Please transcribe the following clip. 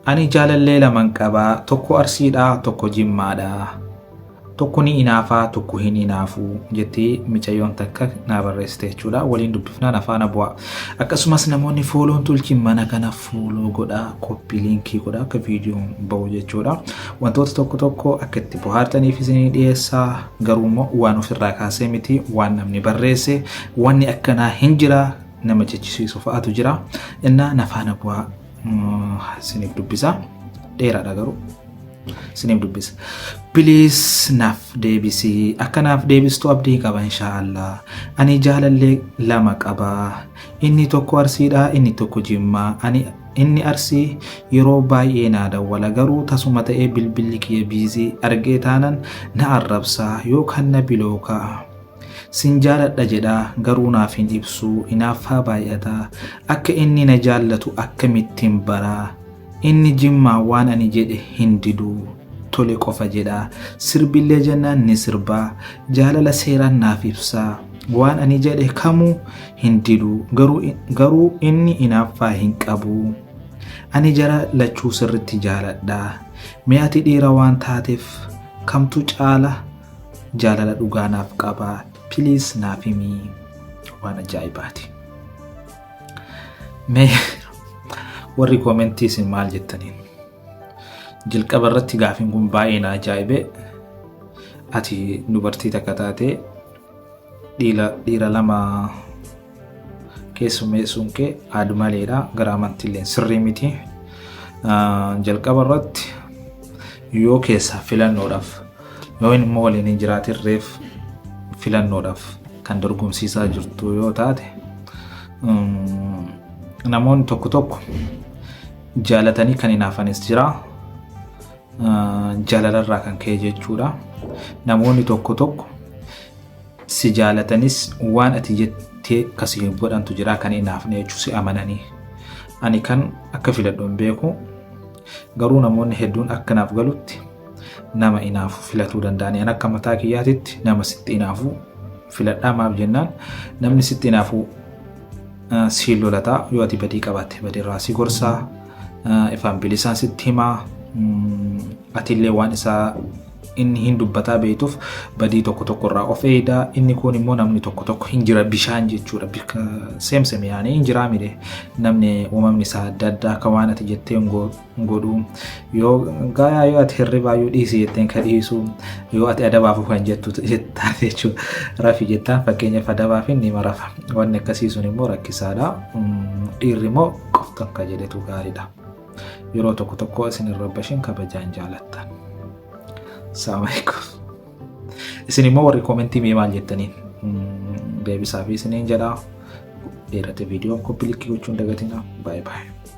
ani jaalallee laman qabaa, tokko Arsiidhaa, tokko Jimmaadhaa. Tokko ni inaafaa, tokko hin inaafuu jettee mucayyoon takka naa barreessite jechuudha. Waliin dubbifnaan afaan bu'aa. Akkasumas namoonni fooloon tolchin mana kana fooloo godhaa, koppii liinkii godhaa akka viidiyoon bahu jechuudha. Wantoota tokko tokko akka itti bohaartaniif isinii dhiyeessaa. Garuu immoo waan ofirraa kaasee miti, waan namni barreesse, wanni akkanaa hin jira, nama jechisiisu fa'aatu jira. Innaa nafaana bu'aa isiniif dubbisa. Dheeraadha garuu. Sinim dubbisa. Please naaf deebisi. Akka naaf deebistu abdii qaba inshaallah. Ani jaalallee lama qaba. Inni tokko Arsiidha, inni tokko Jimmaa. Inni Arsii yeroo baay'ee naa dawwala, garuu tasuma ta'ee bilbilli kiyya biizii argee taanan na arrabsaa yookaan na bilookaa. Sin jaaladha jedhaa, garuu naaf hin ibsu, inaaffaa baay'ataa. Akka inni na jaallatu akkamittiin baraa. Inni Jimmaa waan ani jedhe hin didu, tole qofa jedha. Sirbillee jennaan ni sirbaa, jaalala seeraan naaf ibsaa. Waan ani jedhe kamuu hin didu, garuu inni inaaffaa hin qabu. Ani jara lachuu sirritti jaaladha. Mee ati dhiira waan taateef kamtu caala jaalala dhugaa naaf qaba. Please naaf himi. Waan ajaa'ibaati. Mee warri koomentii isin maal jettaniin? Jalqaba irratti gaafiin kun baay'ee na ajaa'ibe. Ati dubartii takka taate dhiira lama keessummeessuun kee aadumaleedha, gara amantiilleen sirrii miti. Jalqaba irratti yoo keessaa filannoodhaaf, yoo inni immoo waliin hin jiraatirreef filannoodhaaf kan dorgomsiisaa jirtu yoo taate, namoonni tokko tokko jaalatanii kan hinaafanis jira, jaalalarraa kan ka'e jechuudha. Namoonni tokko tokko si jaalatanis waan ati jettee akkasii godhantu jira, kan hinaafne jechuu si amananii. Ani kan akka filadhu hin beeku, garuu namoonni hedduun akka naaf galutti nama inaafu filatuu danda'ani. Ani akka mataa kiyyaatitti nama sitti inaafu filadhaa. Maaf jennaan namni sitti inaafu si lolataa, yoo ati badii qabaatte badiirraa si gorsaa, ifaan bilisaan sitti himaa. Atillee waan isaa inni hin dubbataa beektuuf badii tokko tokko irraa of eegaa. Inni kun immoo namni tokko tokko hin jira, bishaan jechuudha. Bika seemseme yaani hin jiraa mire. Namni uumamni isaa adda addaa akka waan ati jettee hin godhu. Yoo gaayaa yoo ati hirribaa yoo dhiisi jetteen ka dhiisu, yoo ati adabaafu kan jettu jettaa jechuudha. Rafi jettaan fakkeenyaaf adabaaf inni marafa. Wanni akkasii sun immoo rakkisaadha. Dhiirri immoo qoftan ka jedhetu gaariidha. Yeroo tokko tokko isin irra bashin kabajaan jaalattan. Assalamualaikum. Isin immoo warri koomentii mee maal jettaniin? Deebisaa fi isiniin jedhaa. Dheerate viidiyoon koppii likkii gochuun dagatina. Bye bye.